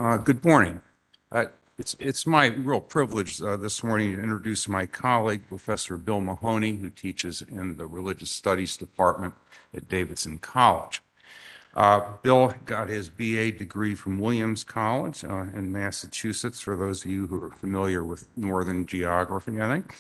Good morning. It's my real privilege this morning to introduce my colleague, Professor Bill Mahoney, who teaches in the Religious Studies Department at Davidson College. Bill got his BA degree from Williams College in Massachusetts, for those of you who are familiar with Northern geography, I think.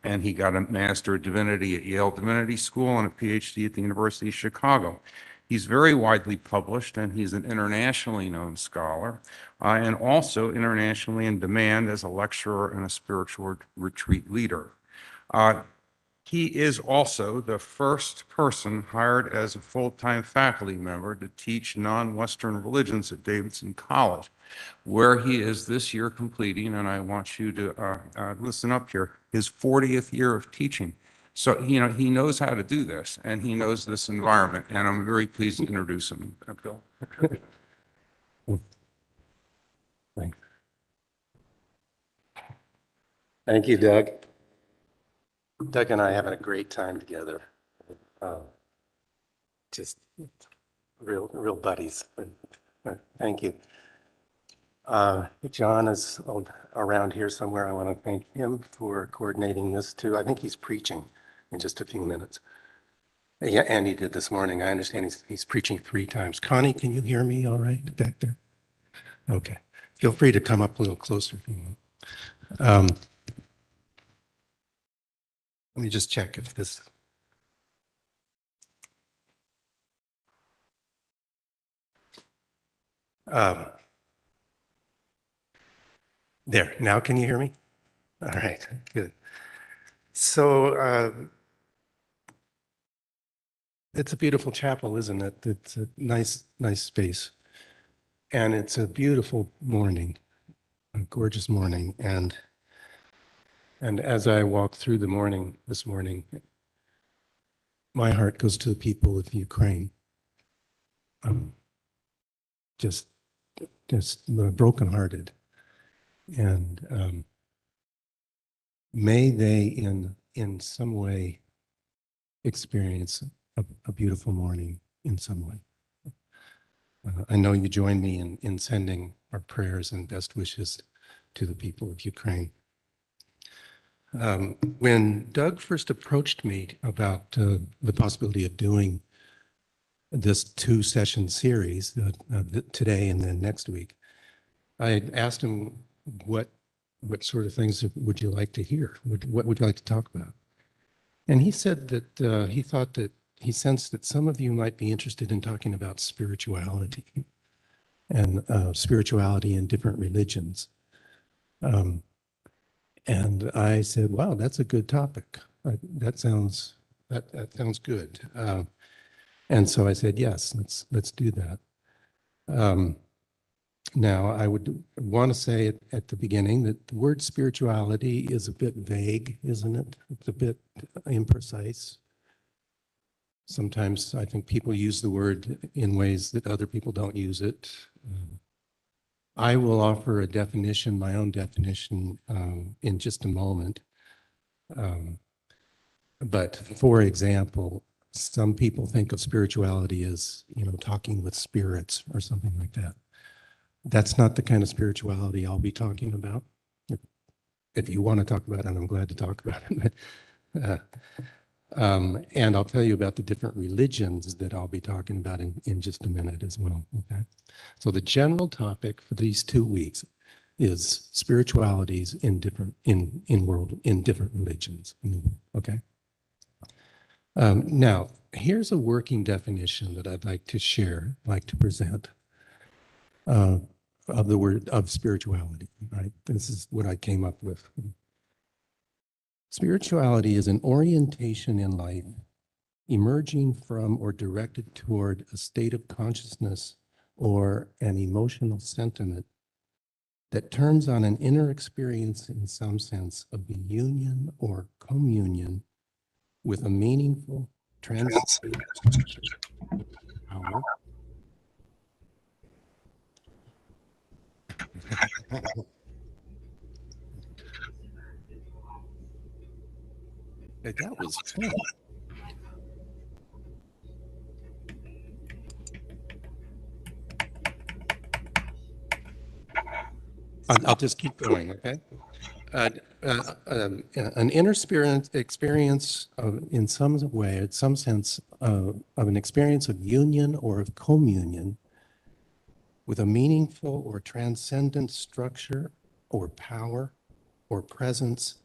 And he got a Master of Divinity at Yale Divinity School and a PhD at the University of Chicago. He's very widely published, and he's an internationally known scholar, and also internationally in demand as a lecturer and a spiritual retreat leader. He is also the first person hired as a full-time faculty member to teach non-Western religions at Davidson College, where he is this year completing, and I want you to listen up here, his 40th year of teaching. So, he knows how to do this, and he knows this environment, and I'm very pleased to introduce him, Bill. Thanks. Thank you, Doug. Doug and I are having a great time together. Just real buddies. Thank you. John is around here somewhere. I want to thank him for coordinating this too. I think he's preaching in just a few minutes. Yeah, and he did this morning. I understand he's preaching 3 times. Connie, can you hear me all right back there? Okay. Feel free to come up a little closer if you want. Let me just check if this. There, now can you hear me? All right, good. So it's a beautiful chapel, isn't it? It's a nice space. And it's a beautiful morning, a gorgeous morning. And as I walk through the morning this morning, my heart goes to the people of Ukraine. Just brokenhearted. And may they in some way experience a beautiful morning in some way. I know you join me in sending our prayers and best wishes to the people of Ukraine. When Doug first approached me about the possibility of doing this 2-session series today and then next week, I asked him what sort of things would you like to hear? What would you like to talk about? And he said that he thought that he sensed that some of you might be interested in talking about spirituality and spirituality in different religions. And I said, wow, that's a good topic. That sounds good. And so I said, yes, let's do that. Now, I would want to say at the beginning that the word spirituality is a bit vague, isn't it? It's a bit imprecise. Sometimes I think people use the word in ways that other people don't use it. I will offer a definition, my own definition, in just a moment. But for example, some people think of spirituality as, talking with spirits or something like that. That's not the kind of spirituality I'll be talking about. If you want to talk about it, I'm glad to talk about it. And I'll tell you about the different religions that I'll be talking about in just a minute as well. Okay. So the general topic for these 2 weeks is spiritualities in different religions. Okay. Now, here's a working definition that I'd like to present of the word of spirituality. Right. This is what I came up with. Spirituality is an orientation in life emerging from or directed toward a state of consciousness or an emotional sentiment that turns on an inner experience in some sense of the union or communion with a meaningful transcendent power. That was fun. I'll just keep going, okay? An inner spirit experience in some way, in some sense, of an experience of union or of communion with a meaningful or transcendent structure or power or presence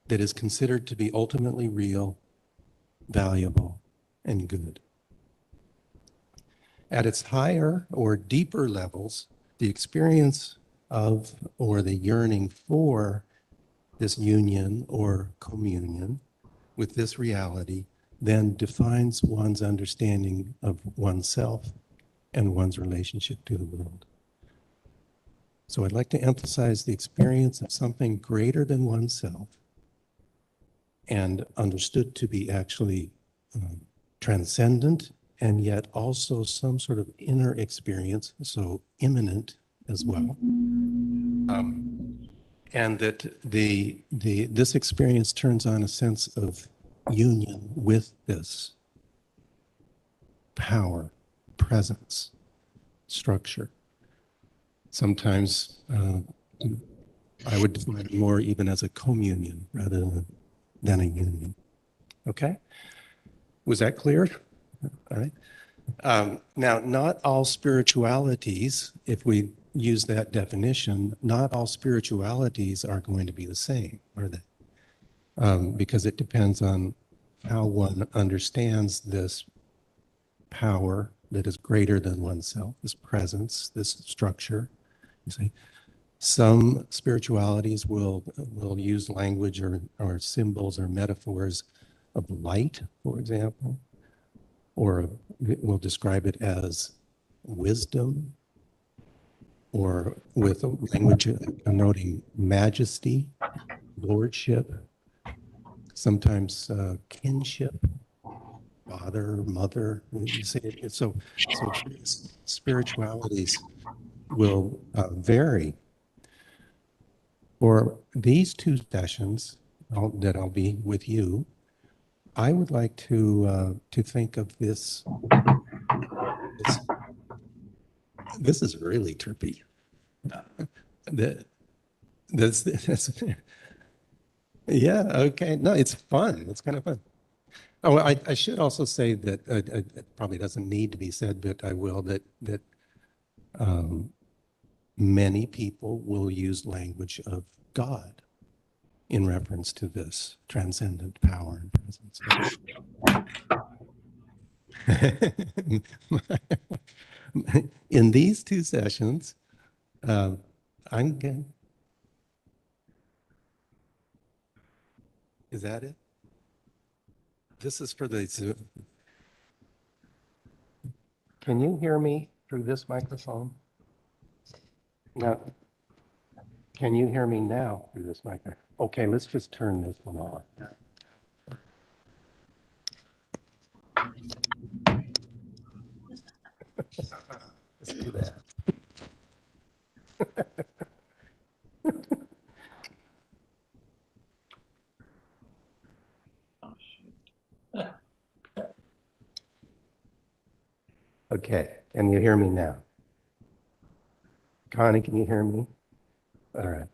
that is considered to be ultimately real, valuable, and good. At its higher or deeper levels, the experience of or the yearning for this union or communion with this reality then defines one's understanding of oneself and one's relationship to the world. So I'd like to emphasize the experience of something greater than oneself and understood to be actually transcendent and yet also some sort of inner experience, so immanent as well. And that this experience turns on a sense of union with this power, presence, structure. Sometimes I would define it more even as a communion rather than a union. Okay? Was that clear? All right. Now, not all spiritualities, if we use that definition, not all spiritualities are going to be the same, are they? Because it depends on how one understands this power that is greater than oneself, this presence, this structure. You see, some spiritualities will use language or symbols or metaphors of light, for example, or we'll describe it as wisdom, or with language connoting majesty, lordship, sometimes kinship, father, mother. You see it. So spiritualities will vary. For these two sessions that I'll be with you, I would like to think of this. This is really trippy. That's yeah, okay. No, it's fun. It's kind of fun. Oh, I should also say that it probably doesn't need to be said, but I will, that many people will use language of God in reference to this transcendent power and presence. In these two sessions, I'm going. Is that it? This is for the Zoom. Can you hear me through this microphone? No. Can you hear me now through this microphone? Okay, let's just turn this one on. Let's do that. Okay, can you hear me now? Connie, can you hear me? All right.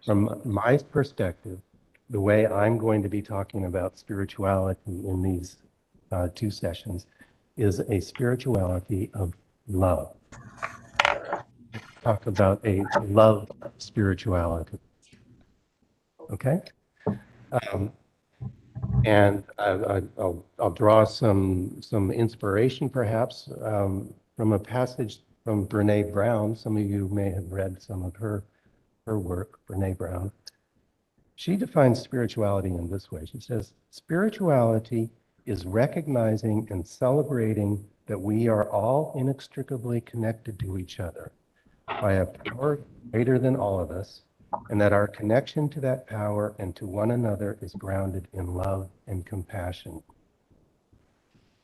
From my perspective, the way I'm going to be talking about spirituality in these two sessions is a spirituality of love. Talk about a love spirituality. Okay? And I'll draw some inspiration perhaps from a passage from Brene Brown. Some of you may have read some of her work, Brene Brown. She defines spirituality in this way. She says, spirituality is recognizing and celebrating that we are all inextricably connected to each other by a power greater than all of us, and that our connection to that power and to one another is grounded in love and compassion.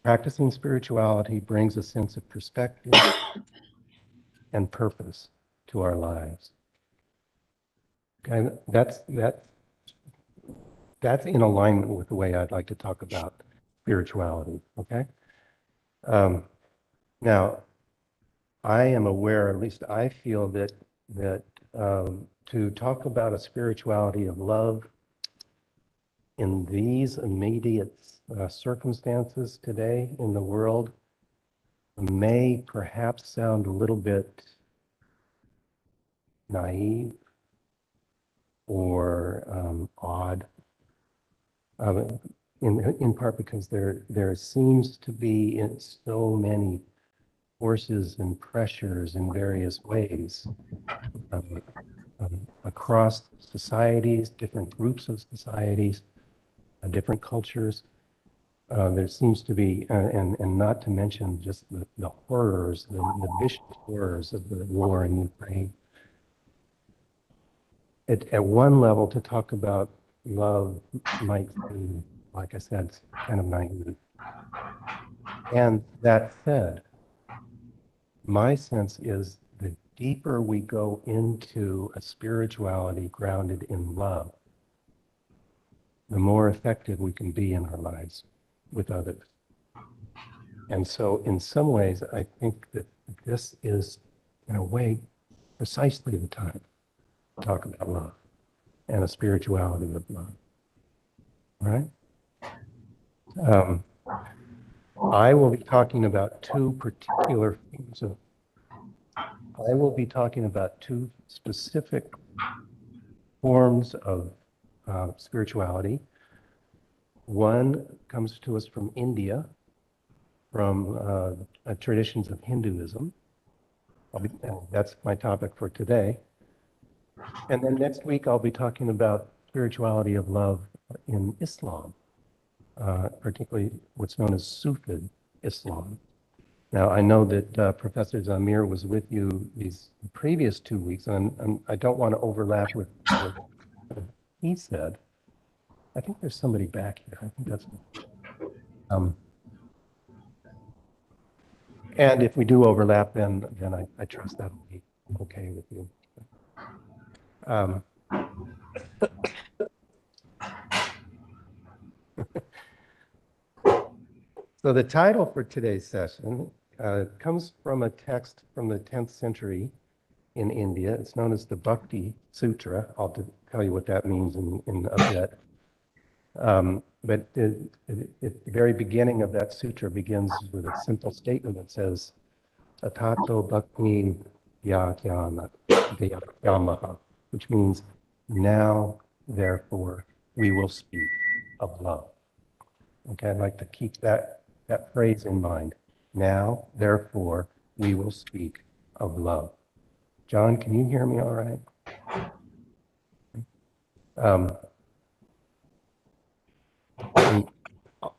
Practicing spirituality brings a sense of perspective and purpose to our lives. Okay, that's in alignment with the way I'd like to talk about spirituality, okay? Now, I am aware, at least I feel that to talk about a spirituality of love in these immediate circumstances today in the world may perhaps sound a little bit naive or odd, in part because there seems to be in so many forces and pressures in various ways across societies, different groups of societies, different cultures. There seems to be, and not to mention just the horrors, the vicious horrors of the war in Ukraine. At one level, to talk about love might seem, like I said, kind of naive. And that said, my sense is the deeper we go into a spirituality grounded in love, the more effective we can be in our lives with others. And so in some ways, I think that this is, in a way, precisely the time to talk about love and a spirituality of love, right? I will be talking about two particular things. I will be talking about two specific forms of spirituality. One comes to us from India, from traditions of Hinduism. That's my topic for today. And then next week, I'll be talking about spirituality of love in Islam, particularly what's known as Sufi Islam. Now, I know that Professor Zamir was with you these previous 2 weeks, and I don't want to overlap with what he said. I think there's somebody back here. I think that's. And if we do overlap, then I trust that'll be okay with you. So the title for today's session comes from a text from the 10th century in India. It's known as the Bhakti Sutra. I'll tell you what that means in a bit. But the very beginning of that sutra begins with a simple statement that says, Atato Bhakti Yajnana Yamaha, which means now, therefore, we will speak of love. Okay, I'd like to keep that phrase in mind. Now, therefore, we will speak of love. John, can you hear me all right?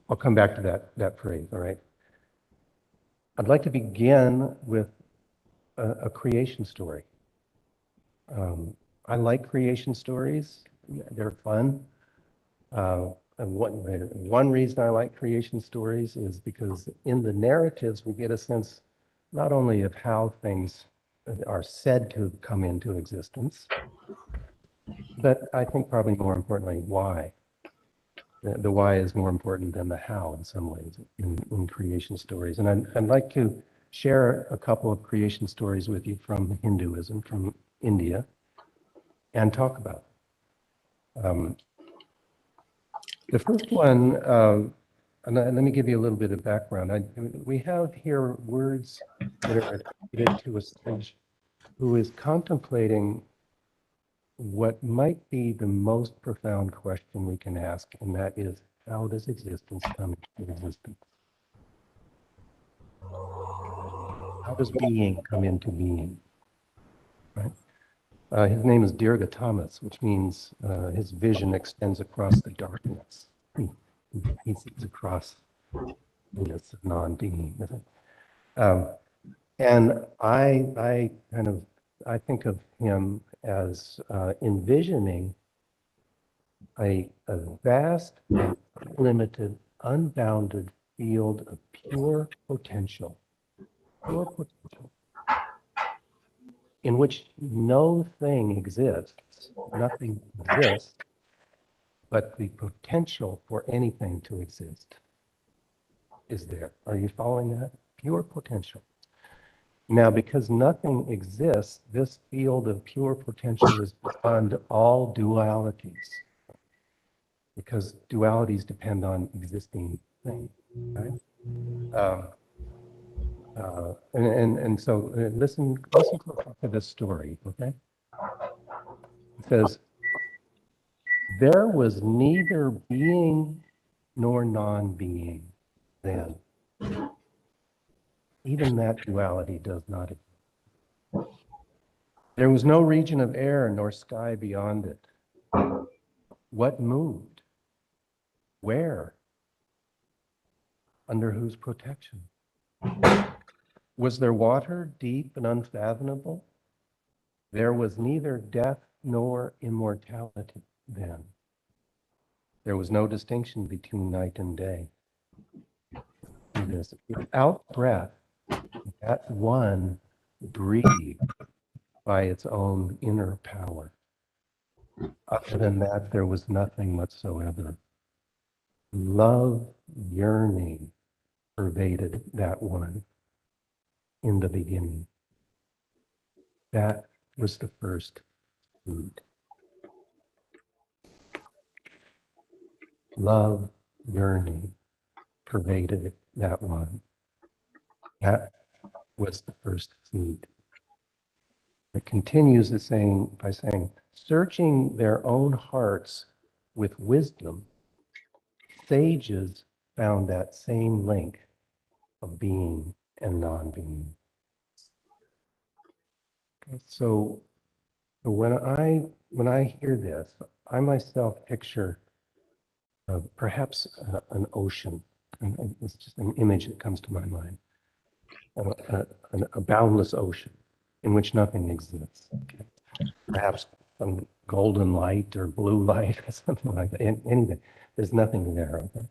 I'll come back to that phrase, all right? I'd like to begin with a creation story. I like creation stories. They're fun. And one reason I like creation stories is because in the narratives, we get a sense not only of how things are said to come into existence, but I think probably more importantly, why. The why is more important than the how in some ways in creation stories. And I'd like to share a couple of creation stories with you from Hinduism, from India, and talk about them. The first one, and let me give you a little bit of background. We have here words that are attributed to a sage who is contemplating what might be the most profound question we can ask, and that is, how does existence come into existence? How does being come into being? Right? His name is Dirga Thomas, which means his vision extends across the darkness. He sees across this non-being. And I think of him as envisioning a vast and unlimited, unbounded field of pure potential, in which no thing exists, nothing exists, but the potential for anything to exist is there. Are you following that? Pure potential. Now, because nothing exists, this field of pure potential is beyond all dualities, because dualities depend on existing things, right? And so listen closely to this story, okay? It says, there was neither being nor non-being then. Even that duality does not exist. There was no region of air nor sky beyond it. What moved? Where? Under whose protection? Was there water deep and unfathomable? There was neither death nor immortality then. There was no distinction between night and day. Without breath, that one breathed by its own inner power. Other than that, there was nothing whatsoever. Love, yearning pervaded that one in the beginning. That was the first food. Love, yearning pervaded that one. That was the first food. It continues by saying, searching their own hearts with wisdom, sages found that same link of being and non-being. Okay, so when I hear this, I myself picture perhaps an ocean. And it's just an image that comes to my mind. A boundless ocean in which nothing exists. Okay? Perhaps some golden light or blue light or something like that. Anything. There's nothing there. Okay?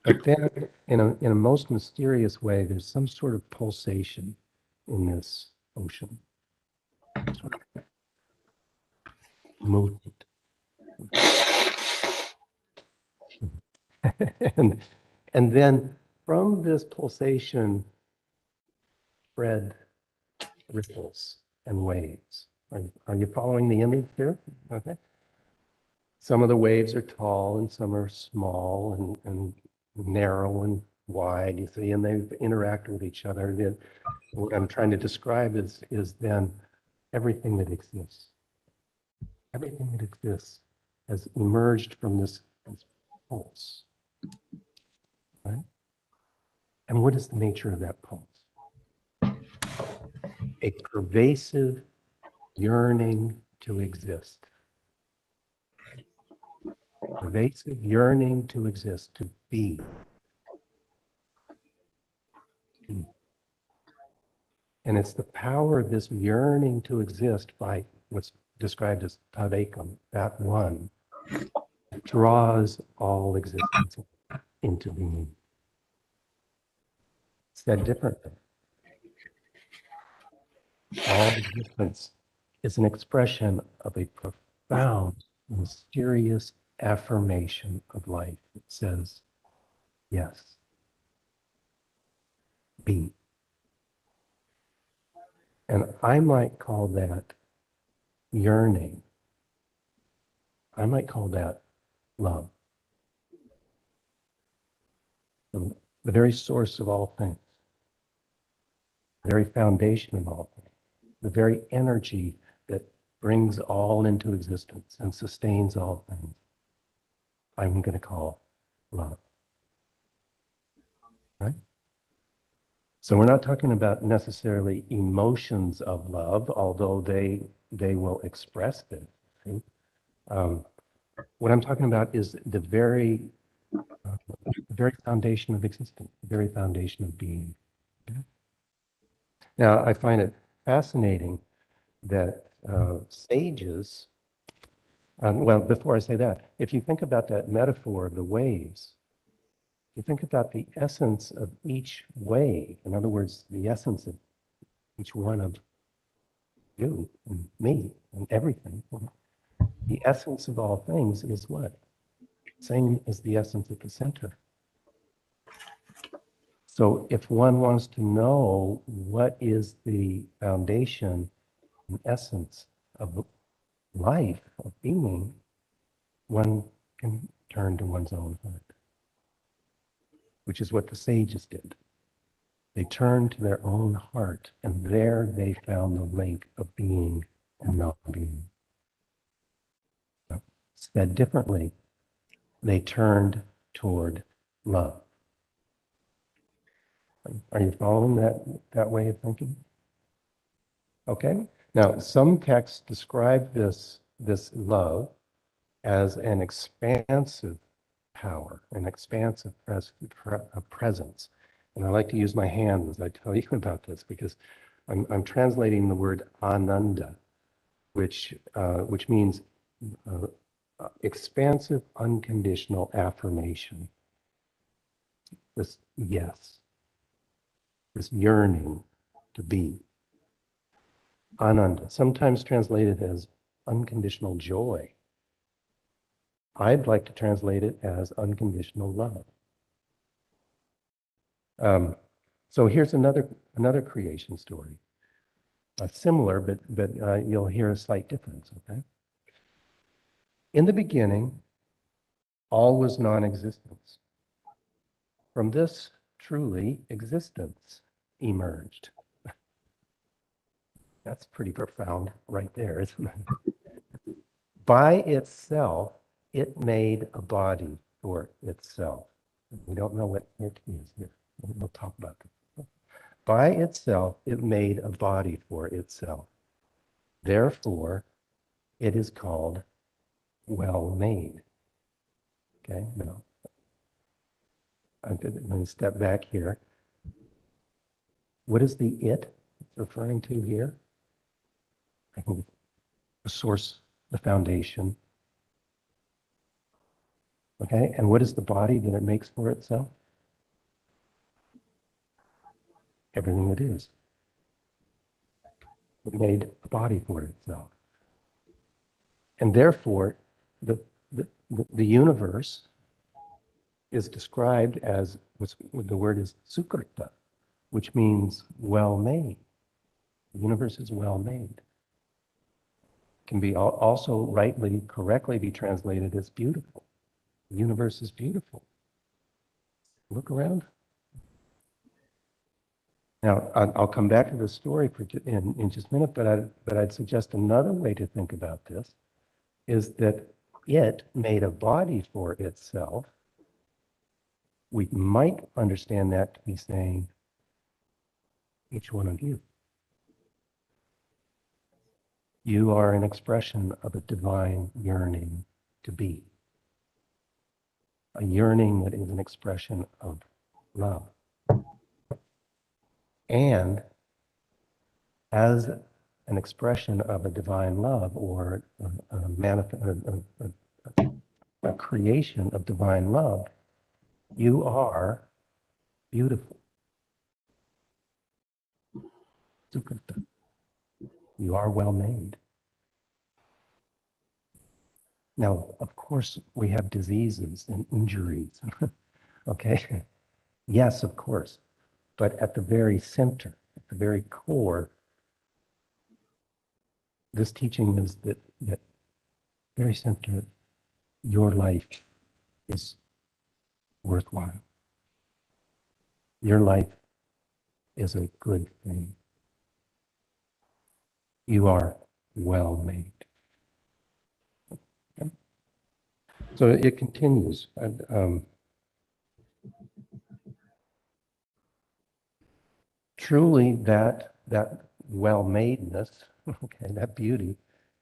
But then, in a most mysterious way, there's some sort of pulsation in this ocean. Sort of movement. and then from this pulsation spread ripples and waves. Are you following the image here? Okay. Some of the waves are tall and some are small and narrow and wide, you see, and they interact with each other. Then what I'm trying to describe is then everything that exists. Everything that exists has emerged from this pulse. Right? And what is the nature of that pulse? A pervasive yearning to exist. Pervasive yearning to exist, to be. And it's the power of this yearning to exist by what's described as tadekam, that one, draws all existence into being. Said differently, all existence is an expression of a profound, mysterious affirmation of life. It says, yes, be. And I might call that yearning. I might call that love. The very source of all things, the very foundation of all things, the very energy that brings all into existence and sustains all things, I'm going to call love. Right? So we're not talking about necessarily emotions of love, although they will express this. See? What I'm talking about is the very foundation of existence, the very foundation of being. Okay? Now, I find it fascinating that sages, well, before I say that, if you think about that metaphor of the waves, you think about the essence of each wave, in other words, the essence of each one of you and me and everything. The essence of all things is what? Same as the essence at the center. So if one wants to know what is the foundation and essence of life, of being, one can turn to one's own heart, which is what the sages did. They turned to their own heart, and there they found the link of being and not being. Said differently, they turned toward love. Are you following that way of thinking? Okay. Now, some texts describe this love as an expansive power, an expansive presence. And I like to use my hands as I tell you about this because I'm translating the word ananda, which means expansive, unconditional affirmation. This yes, this yearning to be. Ananda, sometimes translated as unconditional joy. I'd like to translate it as unconditional love. So here's another creation story. Similar, but you'll hear a slight difference, okay? In the beginning, all was non-existence. From this, truly, existence emerged. That's pretty profound right there, isn't it? By itself, it made a body for itself. We don't know what it is here. We'll talk about this. By itself, it made a body for itself. Therefore, it is called well-made. Okay, now, let me step back here. What is the it it's referring to here? I can the source, the foundation. Okay, and what is the body that it makes for itself? Everything it is. It made a body for itself. And therefore, the universe is described as, the word is sukrita, which means well-made. The universe is well-made. Can be also rightly, correctly be translated as beautiful. The universe is beautiful. Look around. Now, I'll come back to the story in just a minute, but I'd suggest another way to think about this is that it made a body for itself. We might understand that to be saying, each one of you. You are an expression of a divine yearning to be. A yearning that is an expression of love. And as an expression of a divine love or a creation of divine love, you are beautiful. Sukrita. You are well made. Now, of course, we have diseases and injuries. Okay? Yes, of course. But at the very center, at the very core, this teaching is that very center, your life is worthwhile. Your life is a good thing. You are well made. Okay? So it continues. Truly, that well-madeness, okay, that beauty,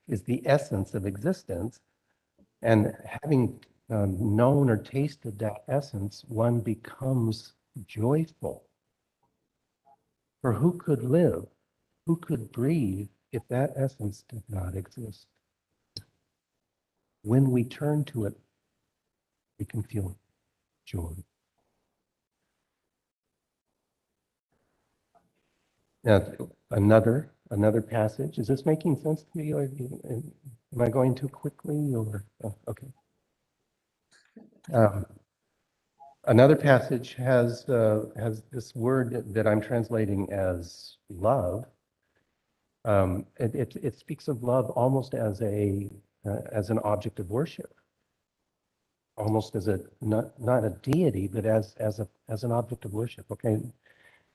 is the essence of existence. And having known or tasted that essence, one becomes joyful. For who could live, who could breathe if that essence did not exist? When we turn to it, we can feel joy. Now, another passage. Is this making sense to you? Am I going too quickly? Or okay. Another passage has this word that I'm translating as love. It speaks of love almost as an object of worship, almost as not a deity, but as an object of worship. Okay,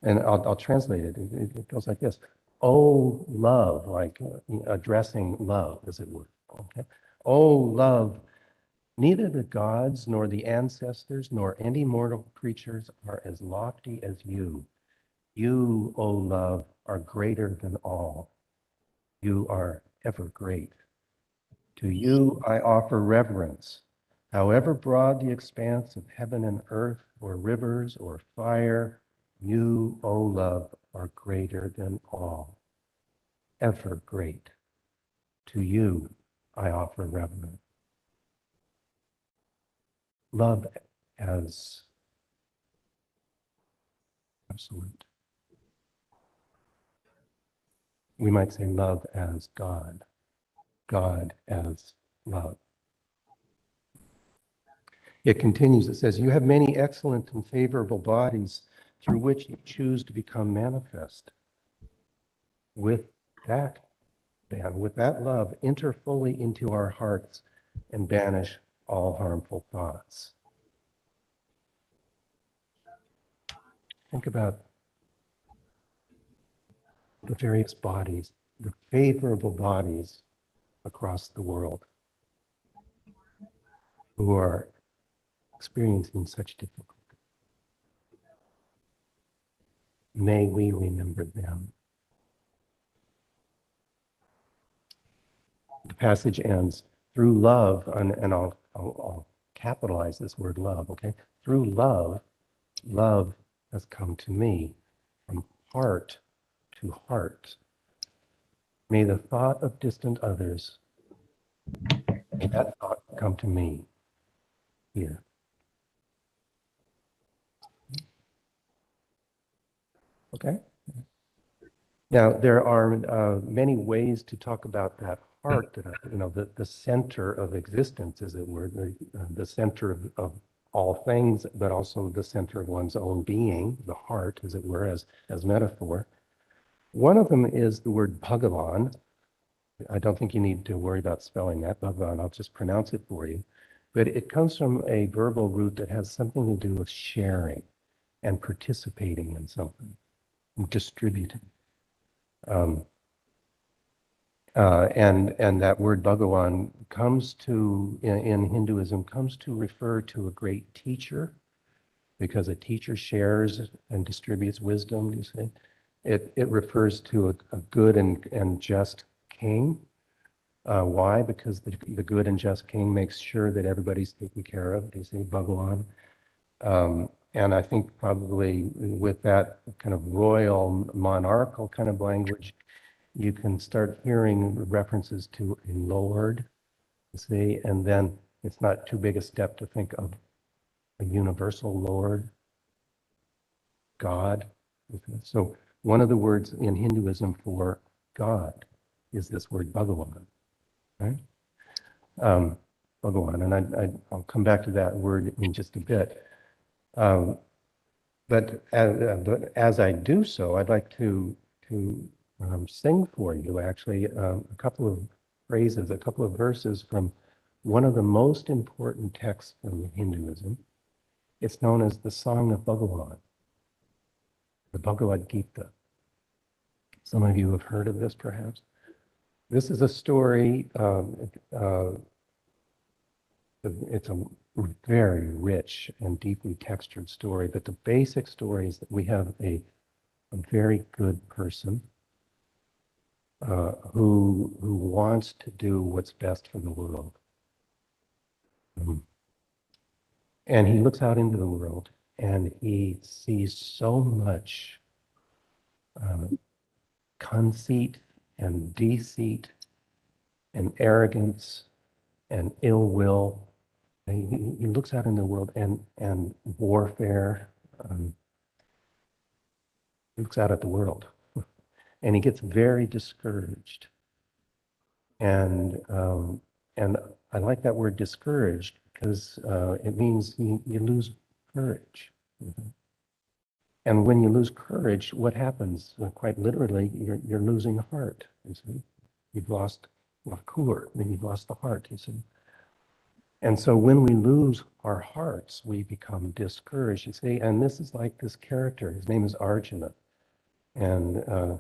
and I'll translate it. It goes like this: "Oh love," like addressing love, as it were. Okay, "Oh love, neither the gods nor the ancestors nor any mortal creatures are as lofty as you. You, O love, are greater than all. You are ever great. To you I offer reverence. However broad the expanse of heaven and earth, or rivers, or fire, you, O love, are greater than all. Ever great. To you I offer reverence." Love as absolute. We might say love as God. God as love. It continues, it says, "You have many excellent and favorable bodies through which you choose to become manifest. With that, then, with that love, enter fully into our hearts and banish all harmful thoughts." Think about the various bodies, the favorable bodies across the world who are experiencing such difficulty. May we remember them. The passage ends, "Through love," and I'll capitalize this word love, okay? "Through love, love has come to me from heart to heart. May the thought of distant others, may that thought come to me here." Okay? Now, there are many ways to talk about that heart, the center of existence, as it were, the center of all things, but also the center of one's own being, the heart, as it were, as metaphor. One of them is the word Bhagavan. I don't think you need to worry about spelling that, Bhagavan. I'll just pronounce it for you. But it comes from a verbal root that has something to do with sharing and participating in something, and distributing. And that word Bhagavan comes to, in Hinduism, comes to refer to a great teacher, because a teacher shares and distributes wisdom, you see. It refers to a good and just king. Why? Because the good and just king makes sure that everybody's taken care of, you see, Bhagavan. And I think probably with that kind of royal, monarchical kind of language, you can start hearing references to a Lord, you see, and then it's not too big a step to think of a universal Lord, God. So one of the words in Hinduism for God is this word Bhagavan, right? Bhagavan, and I'll come back to that word in just a bit. But as I do so, I'd like to sing for you, actually, a couple of phrases, a couple of verses from one of the most important texts in Hinduism. It's known as the Song of Bhagavan, the Bhagavad Gita. Some of you have heard of this, perhaps. This is a story, it's a very rich and deeply textured story, but the basic story is that we have a very good person who wants to do what's best for the world. And he looks out into the world and he sees so much conceit and deceit and arrogance and ill will. And he looks out in the world and warfare. He looks out at the world and he gets very discouraged. And I like that word discouraged because it means you lose courage. And when you lose courage, what happens? Quite literally, you're losing heart, you see. You've lost lakur, then you've lost the heart, you see. And so when we lose our hearts, we become discouraged, you see. And this is like this character. His name is Arjuna. And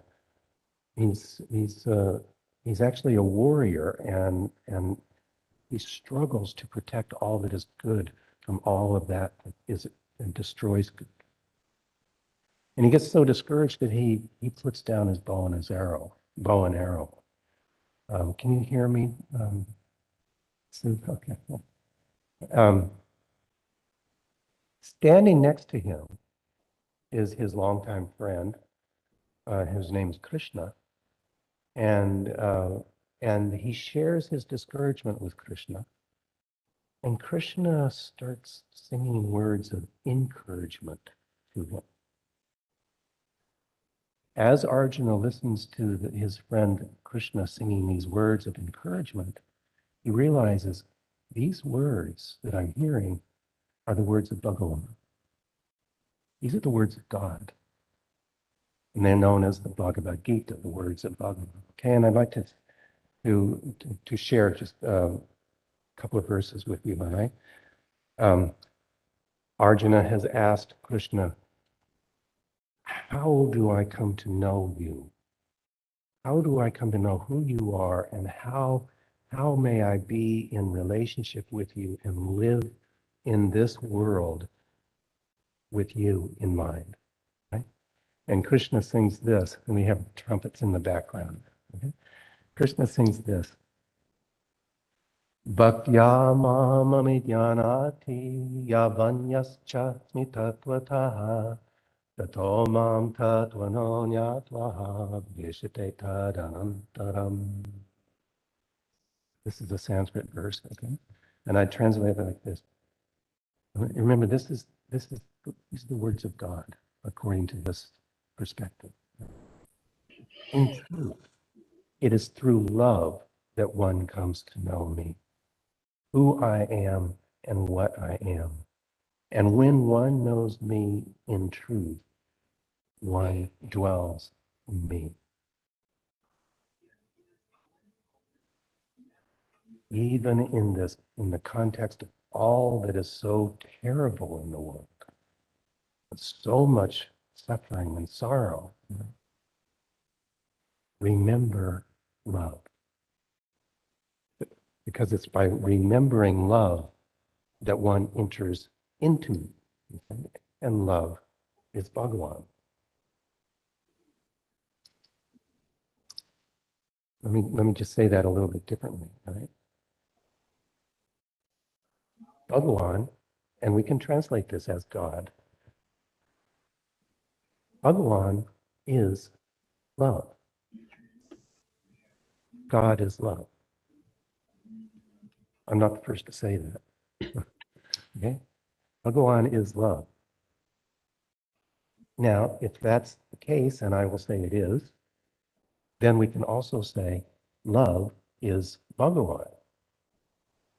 he's actually a warrior, and he struggles to protect all that is good from all of that is and destroys good. And he gets so discouraged that he puts down his bow and arrow. Can you hear me? Sue? Okay. Standing next to him is his longtime friend. His name is Krishna, and he shares his discouragement with Krishna. And Krishna starts singing words of encouragement to him. As Arjuna listens to his friend Krishna singing these words of encouragement, he realizes these words that I'm hearing are the words of Bhagavan. These are the words of God. And they're known as the Bhagavad Gita, the words of Bhagavan. Okay, and I'd like to share just a couple of verses with you, all right? Arjuna has asked Krishna, how do I come to know you? How do I come to know who you are, and how may I be in relationship with you and live in this world with you in mind? Right? And Krishna sings this, and we have trumpets in the background. Okay? Krishna sings this. Bhaktya mamamidyanati yavanyascha smitattvataha tato mam tatvano nyatvaha vishate tadanantaram. This is a Sanskrit verse, okay? And I translate it like this. Remember, these are the words of God, according to this perspective. In truth, it is through love that one comes to know me, who I am and what I am. And when one knows me in truth, one dwells in me. Even in the context of all that is so terrible in the world, so much suffering and sorrow, remember love. Because it's by remembering love that one enters into, and love is Bhagavan. Let me just say that a little bit differently, right? Bhagavan, and we can translate this as God. Bhagavan is love. God is love. I'm not the first to say that. Okay? Bhagavan is love. Now, if that's the case, and I will say it is, then we can also say love is Bhagavan.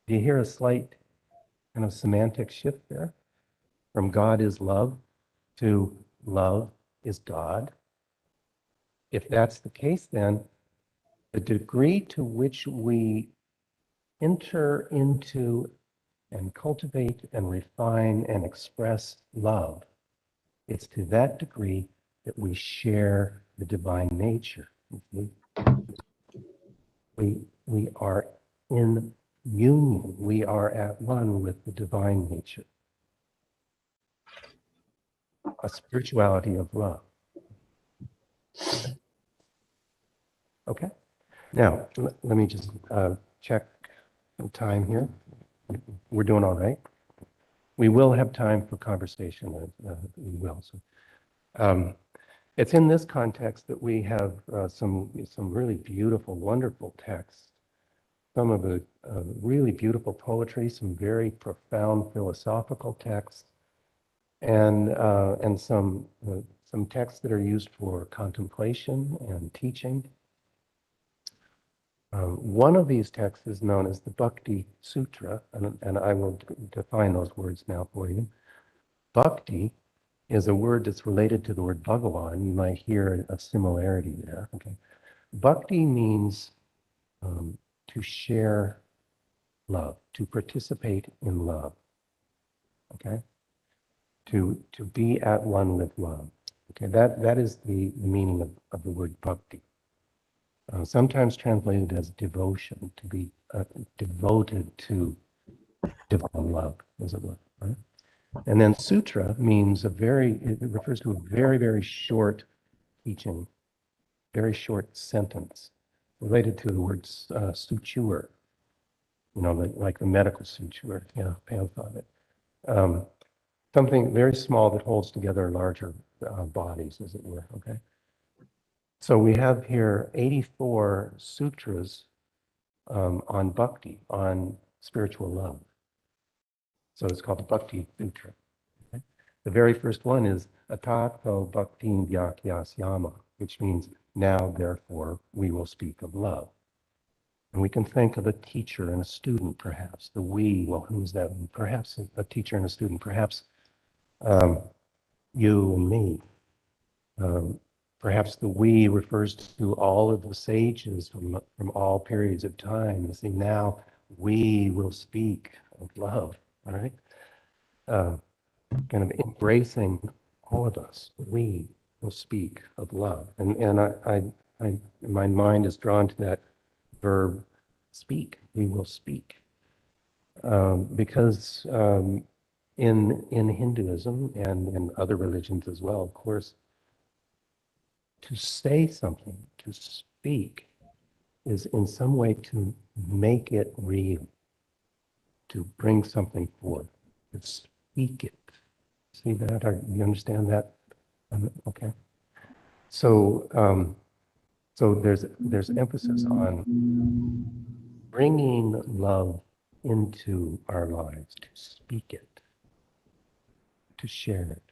Do you hear a slight kind of semantic shift there? From God is love to love is God. If that's the case, then the degree to which we enter into and cultivate and refine and express love, it's to that degree that we share the divine nature. We are in union. We are at one with the divine nature. A spirituality of love. Okay? Now, let me just check some time here. We're doing all right. We will have time for conversation. We will. So, it's in this context that we have some really beautiful, wonderful texts. Some of the really beautiful poetry, some very profound philosophical texts, and some texts that are used for contemplation and teaching. One of these texts is known as the Bhakti Sutra, and I will define those words now for you. Bhakti is a word that's related to the word Bhagavad. You might hear a similarity there. Okay. Bhakti means to share love, to participate in love. Okay. To be at one with love. Okay. That is the meaning of the word bhakti. Sometimes translated as devotion, to be devoted to divine love, as it were. Right? And then sutra means it refers to a very, very short teaching, very short sentence related to the word suture, like the medical suture, pamphlet. Something very small that holds together larger bodies, as it were, okay? So we have here 84 sutras on bhakti, on spiritual love. So it's called the Bhakti Sutra. Okay? The very first one is Atato Bhaktin Vyakyasyama, which means now, therefore, we will speak of love. And we can think of a teacher and a student, perhaps. The we, well, who's that? Perhaps a teacher and a student, perhaps you and me. Perhaps the we refers to all of the sages from all periods of time. You see, now we will speak of love, all right? Kind of embracing all of us. We will speak of love. And my mind is drawn to that verb, speak. We will speak. Because in Hinduism and in other religions as well, of course, to say something, to speak, is in some way to make it real, to bring something forth, to speak it. See that? You understand that? Okay. So, so there's emphasis on bringing love into our lives, to speak it, to share it.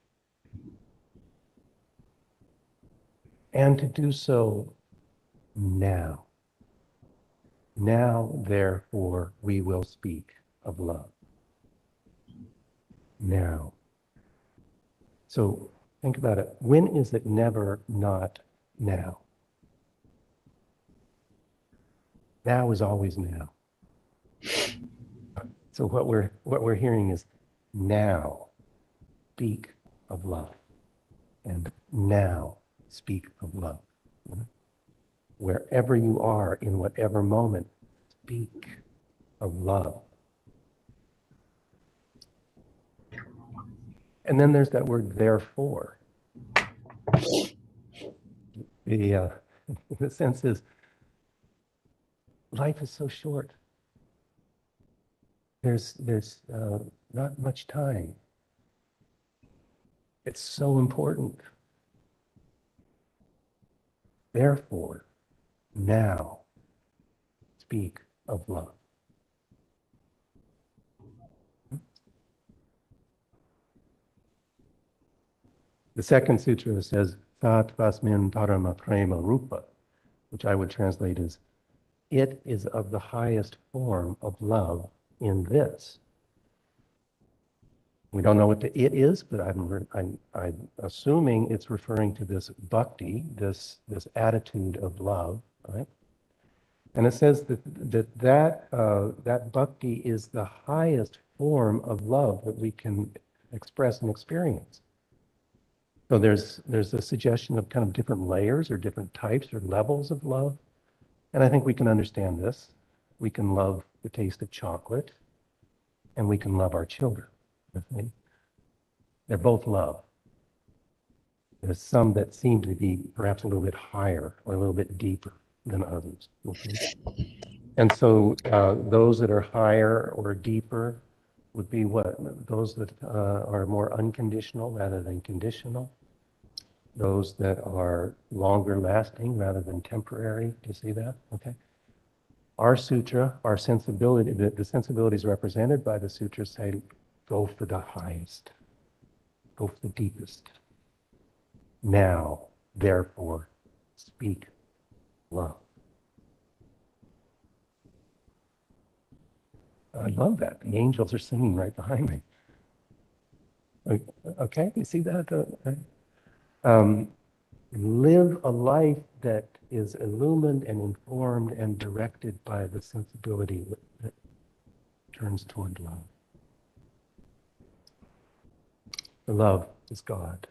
And to do so now. Now, therefore, we will speak of love. Now. So think about it. When is it never not now? Now is always now. So what we're hearing is now speak of love. And now speak of love. Wherever you are, in whatever moment, speak of love. And then there's that word therefore. The sense is, life is so short. There's not much time. It's so important. Therefore, now, speak of love. The second sutra says, Tattvasmin parama prema rupa, which I would translate as, it is of the highest form of love in this. We don't know what the it is, but I'm assuming it's referring to this bhakti, this attitude of love, right? And it says that bhakti is the highest form of love that we can express and experience. So there's a suggestion of kind of different layers or different types or levels of love. And I think we can understand this. We can love the taste of chocolate, and we can love our children. Okay? They're both love. There's some that seem to be perhaps a little bit higher or a little bit deeper than others. Okay? And so those that are higher or deeper would be what? Those that are more unconditional rather than conditional. Those that are longer lasting rather than temporary. Do you see that? Okay. Our sutra, our sensibility, the sensibilities represented by the sutra say, go for the highest. Go for the deepest. Now, therefore, speak love. I love that. The angels are singing right behind me. Okay, you see that? Live a life that is illumined and informed and directed by the sensibility that turns toward love. The love is God.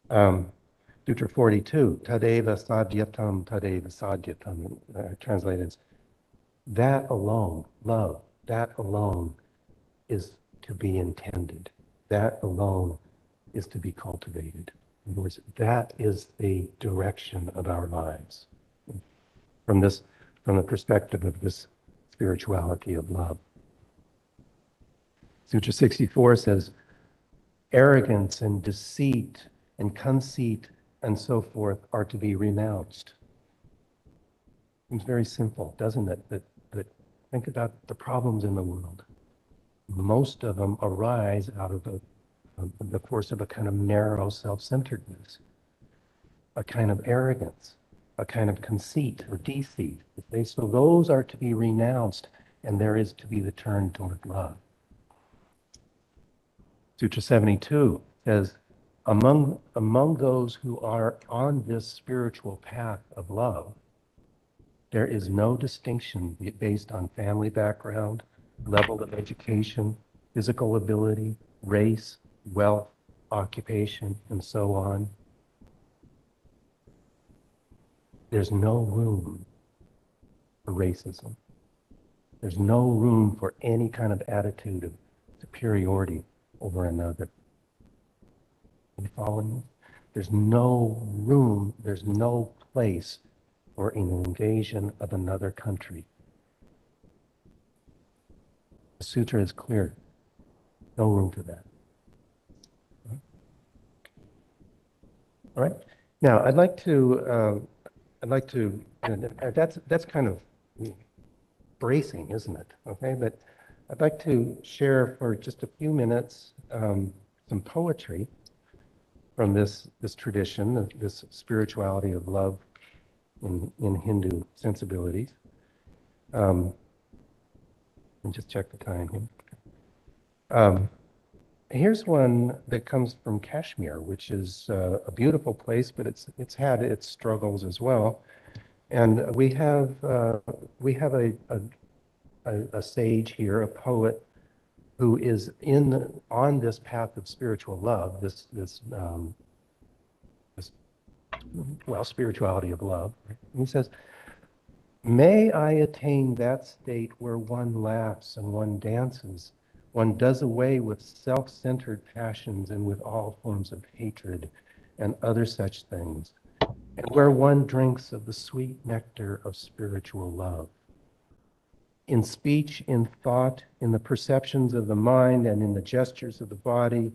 Sutra 42, Tadeva sadhyatam, Tadeva sadhyatam, translated as, that alone, love, that alone is to be intended. That alone is to be cultivated. In other words, that is the direction of our lives. From the perspective of this spirituality of love. Sutra 64 says, arrogance and deceit and conceit and so forth are to be renounced. It's very simple, doesn't it? That think about the problems in the world. Most of them arise out of the force of a kind of narrow self-centeredness, a kind of arrogance, a kind of conceit or deceit. So those are to be renounced, and there is to be the turn toward love. Sutra 72 says, among those who are on this spiritual path of love, there is no distinction based on family background, level of education, physical ability, race, wealth, occupation, and so on. There's no room for racism. There's no room for any kind of attitude of superiority over another. Are you following me? There's no room, there's no place for an invasion of another country. The sutra is clear. No room for that. All right. Now, I'd like to, that's kind of bracing, isn't it? Okay, but I'd like to share for just a few minutes some poetry from this tradition, this spirituality of love in Hindu sensibilities. And just check the time here. Here's one that comes from Kashmir, which is a beautiful place, but it's had its struggles as well. And we have a sage here, a poet, who is on this path of spiritual love, this spirituality of love. And he says, may I attain that state where one laughs and one dances, one does away with self-centered passions and with all forms of hatred and other such things, and where one drinks of the sweet nectar of spiritual love. In speech, in thought, in the perceptions of the mind, and in the gestures of the body,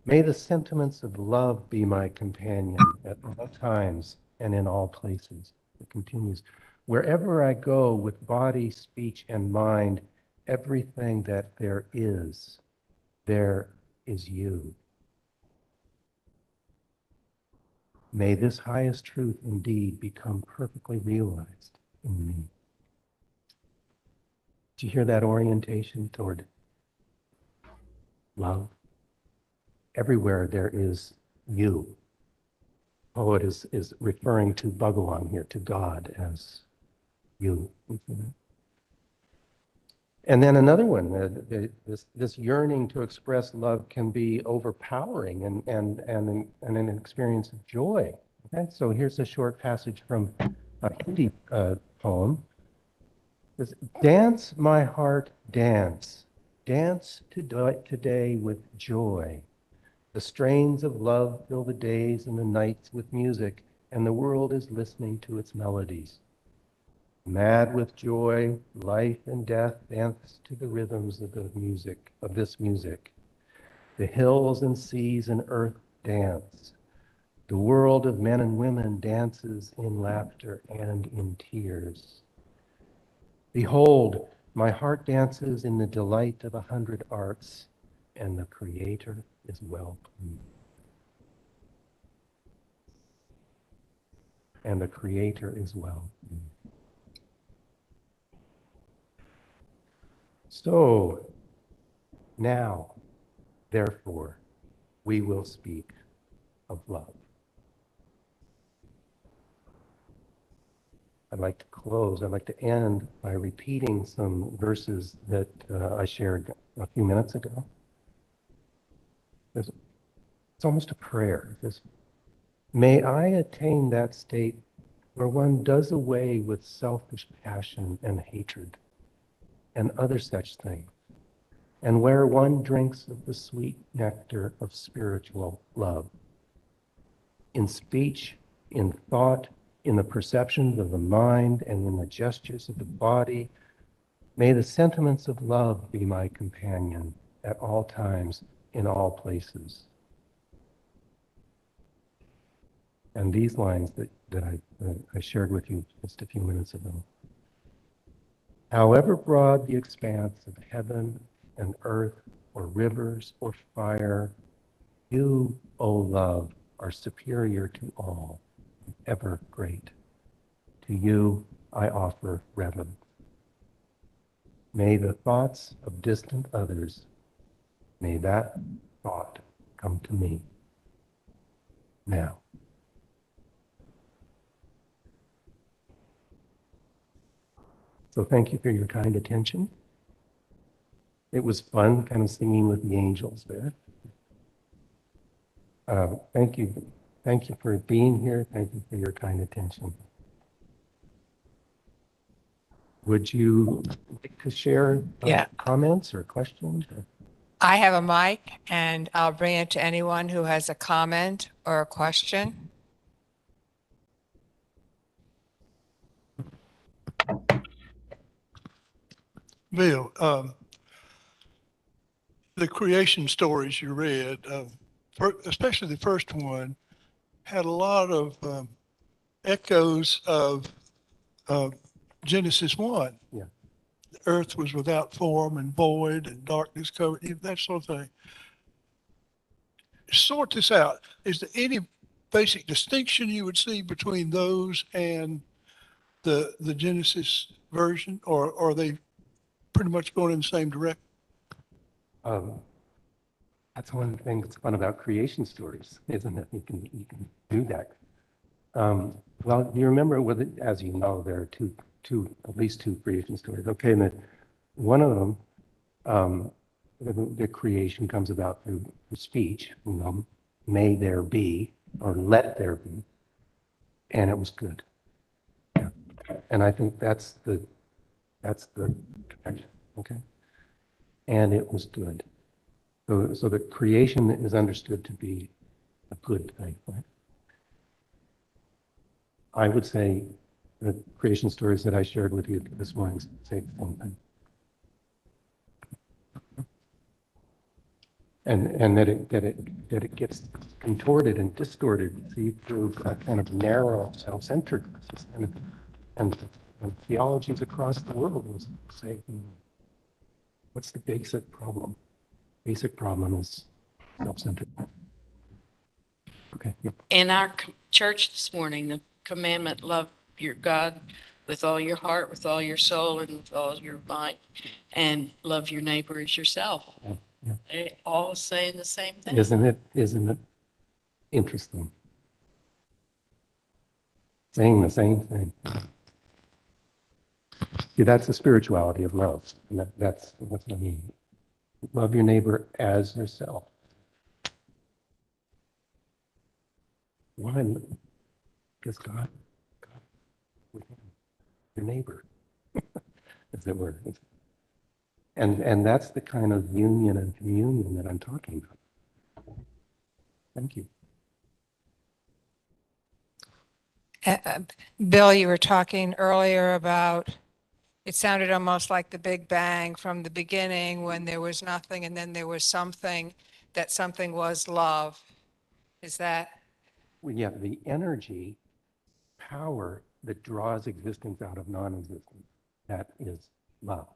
may the sentiments of love be my companion at all times and in all places. It continues. Wherever I go with body, speech, and mind, everything that there is you. May this highest truth indeed become perfectly realized in me. Do you hear that orientation toward love? Everywhere there is you. Poet is referring to Bhagavan here, to God as you. And then another one, this yearning to express love can be overpowering and an experience of joy. Okay? So here's a short passage from a Hindi poem. It says, dance, my heart, dance. Dance today with joy. The strains of love fill the days and the nights with music, and the world is listening to its melodies. Mad with joy, life and death dance to the rhythms of this music. The hills and seas and earth dance. The world of men and women dances in laughter and in tears. Behold, my heart dances in the delight of 100 arts, and the Creator is well pleased. And the Creator is well pleased. So, now, Therefore, we will speak of love. I'd like to end by repeating some verses that I shared a few minutes ago. It's almost a prayer. May I attain that state where one does away with selfish passion and hatred and other such things, and where one drinks of the sweet nectar of spiritual love. In speech, in thought, in the perceptions of the mind, and in the gestures of the body, may the sentiments of love be my companion at all times, in all places. And these lines that I shared with you just a few minutes ago. However broad the expanse of heaven and earth, or rivers, or fire, you, O love, are superior to all, ever great. To you I offer reverence. May the thoughts of distant others, may that thought come to me now. So thank you for your kind attention. It was fun kind of singing with the angels there. Thank you. Thank you for being here. Thank you for your kind attention. Would you like to share comments or questions? I have a mic, and I'll bring it to anyone who has a comment or a question. Bill, the creation stories you read, especially the first one, had a lot of echoes of Genesis 1. Yeah. The earth was without form and void and darkness covered, that sort of thing. Sort this out. Is there any basic distinction you would see between those and the Genesis version, or are they pretty much going in the same direction? That's one thing that's fun about creation stories, isn't it? You can do that. Well, you remember, as you know, there are at least two creation stories. Okay, and one of them, the creation comes about through speech. May there be, or let there be, and it was good. Yeah. And I think that's the connection. Okay, and it was good. So the creation is understood to be a good thing, right? I would say the creation stories that I shared with you this morning say the same thing. And that it gets contorted and distorted, see, through a kind of narrow self-centeredness. And theologies across the world will say, what's the basic problem? Basic problem is self-centered. Okay. Yeah. In our church this morning, the commandment, love your God with all your heart, with all your soul, and with all your mind, and love your neighbor as yourself. Yeah. Yeah. They all saying the same thing. Isn't it interesting? Saying the same thing. See, that's the spirituality of love. And that's what I mean. Love your neighbor as yourself. Why? Because God within your neighbor, as it were. And that's the kind of union and communion that I'm talking about. Thank you. Bill, you were talking earlier about, it sounded almost like the Big Bang from the beginning, when there was nothing and then there was something, that something was love. Is that? Well, yeah, the energy, power that draws existence out of non-existence, that is love.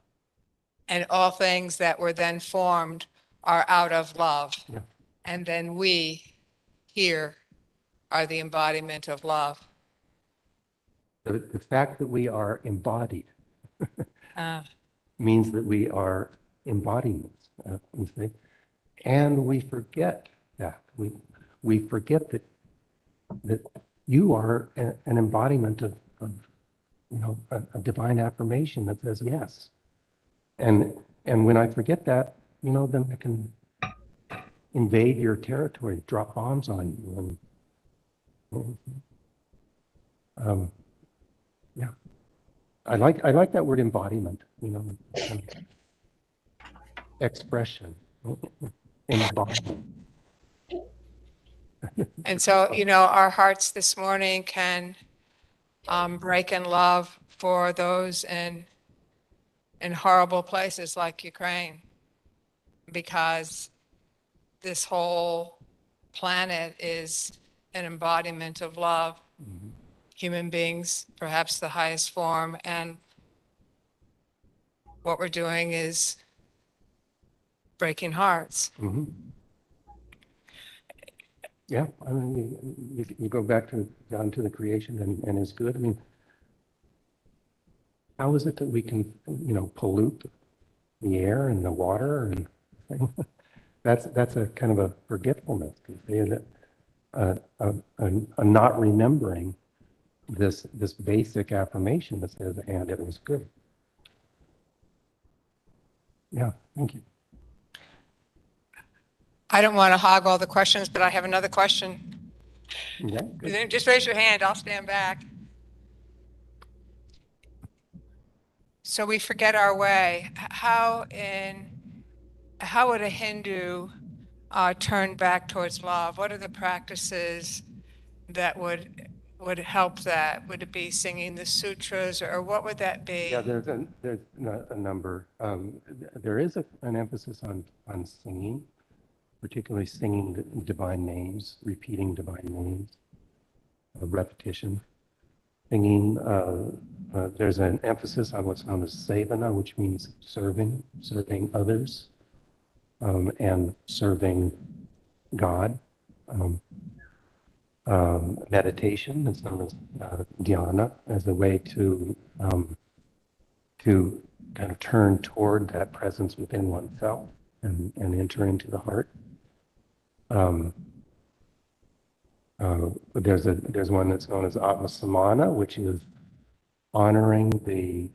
And all things that were then formed are out of love. Yeah. And then we here are the embodiment of love. The fact that we are embodied Uh, means that we are embodiments, you see? And we forget that. We forget that you are an embodiment of a divine affirmation that says yes. And when I forget that, then I can invade your territory, drop bombs on you. And, yeah, I like that word embodiment. Kind of expression, embodiment. And so, our hearts this morning can break in love for those in horrible places like Ukraine, because this whole planet is an embodiment of love. Mhm. Human beings, perhaps the highest form, and what we're doing is breaking hearts. Mhm. Yeah, I mean, you go back down to the creation and it's good. I mean, how is it that we can, pollute the air and the water and that's a kind of a forgetfulness, a not remembering this basic affirmation that says, and it was good. Yeah, thank you. I don't want to hog all the questions, but I have another question. Yeah, good. Just raise your hand, I'll stand back. So we forget our way. How would a Hindu turn back towards love? What are the practices that would help that? Would it be singing the sutras, or what would that be? Yeah, there's a number. There is an emphasis on singing, particularly singing the divine names, repeating divine names, repetition. Singing, there's an emphasis on what's known as sevana, which means serving others, and serving God. Meditation is known as dhyana, as a way to kind of turn toward that presence within oneself and enter into the heart. There's one that's known as atmasamana, which is honoring the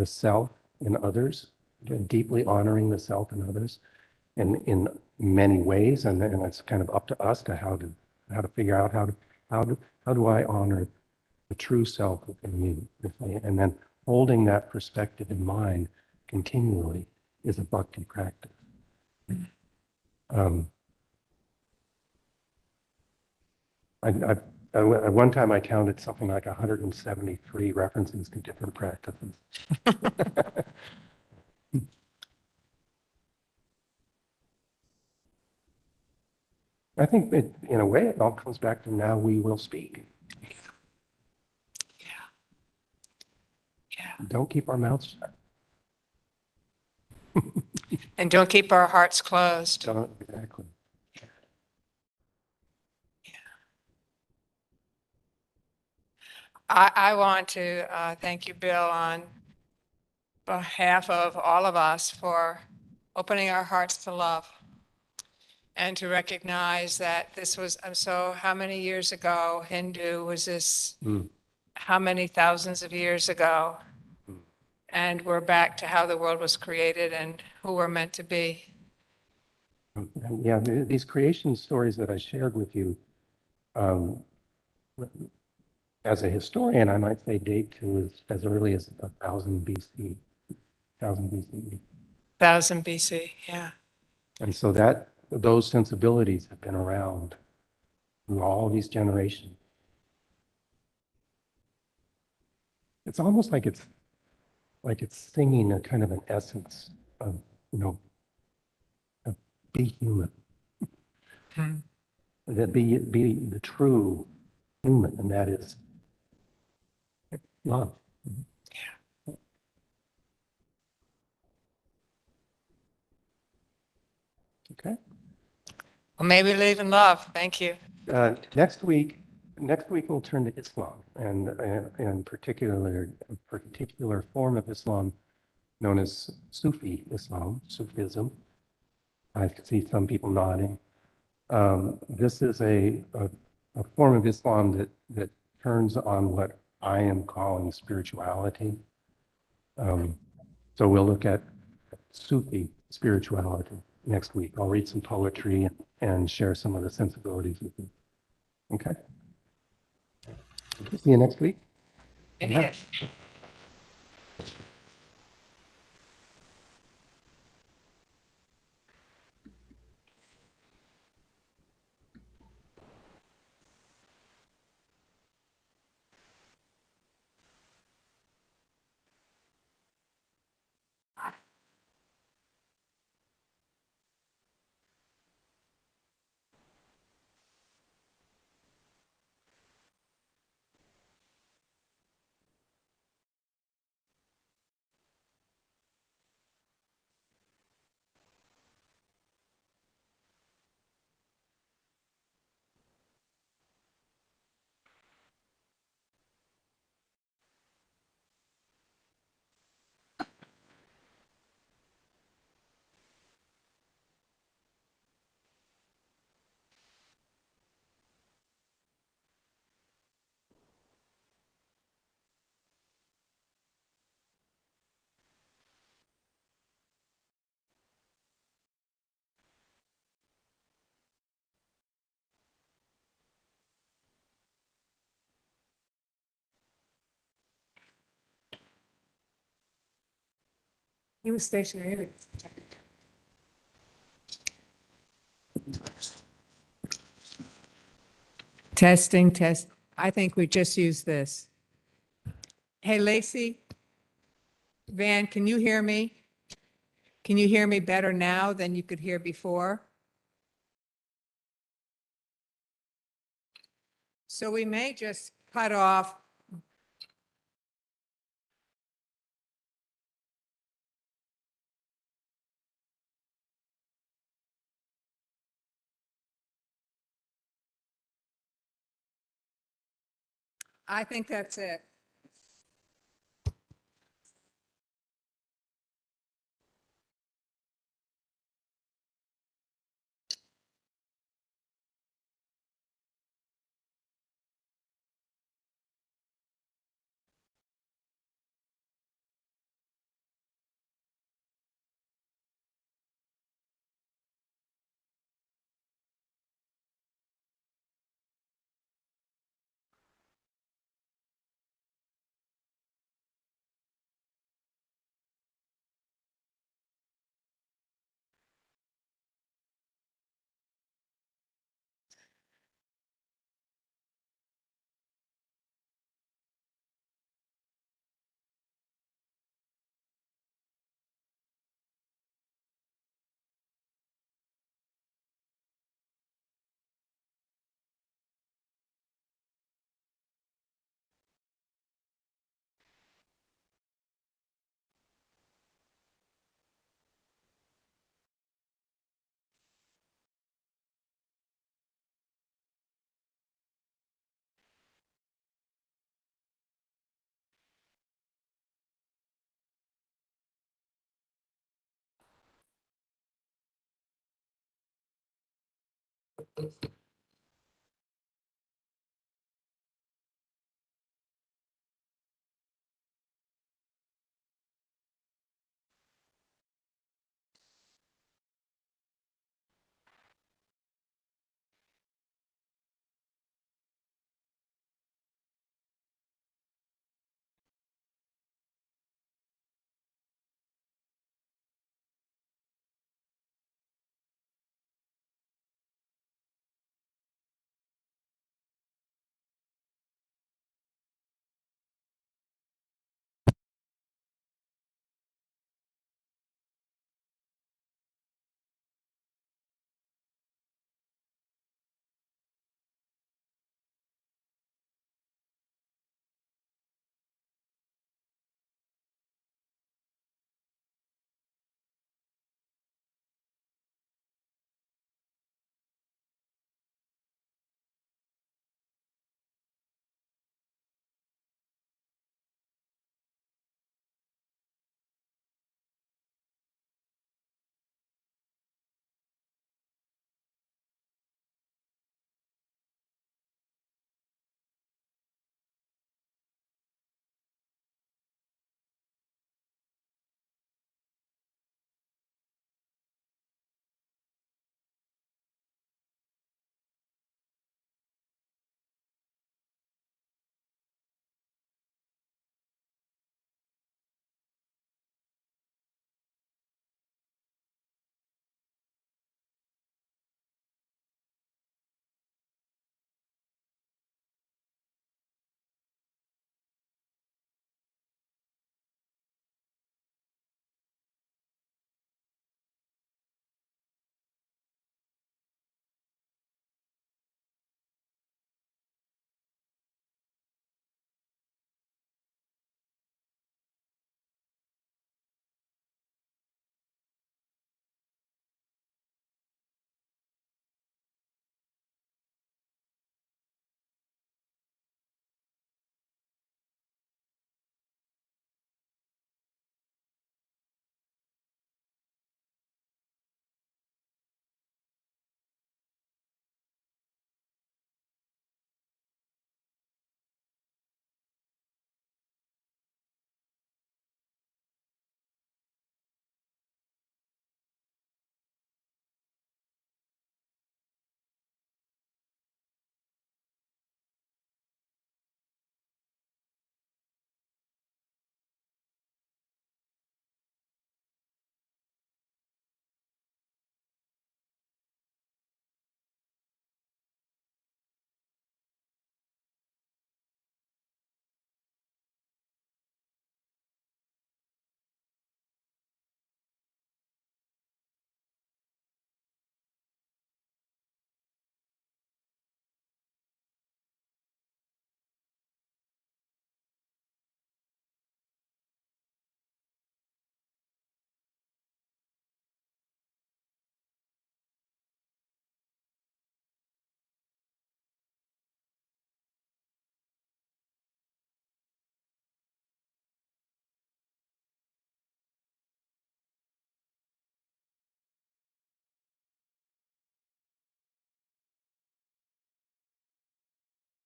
self in others, deeply honoring the self in others, and in many ways, and it's kind of up to us to how to figure out how do I honor the true self within me, and then holding that perspective in mind continually is a bhakti practice. At one time I counted something like 173 references to different practices. I think that in a way it all comes back to now we will speak. Yeah. Don't keep our mouths shut. And don't keep our hearts closed. Don't, exactly. I want to thank you, Bill, on behalf of all of us for opening our hearts to love and to recognize that this was, so how many years ago, Hindu, was this, how many thousands of years ago? And we're back to how the world was created and who we're meant to be. Yeah, these creation stories that I shared with you, as a historian, I might say date to as early as 1000 BC, 1000 BCE. 1000 BC, yeah. And so those sensibilities have been around through all these generations. It's almost like it's singing a kind of an essence of, of be human. That be the true human, and that is love. Okay. Well, maybe live in love. Thank you. Next week we'll turn to Islam, and in particular, a particular form of Islam known as Sufi Islam, Sufism. I see some people nodding. This is a form of Islam that turns on what I am calling spirituality. So we'll look at Sufi spirituality next week. I'll read some poetry and share some of the sensibilities with you. Okay? See you next week. Yes. He was stationary. Testing, test. I think we just use this. Hey, Lacey, Van, can you hear me? Can you hear me better now than you could hear before? So we may just cut off. I think that's it.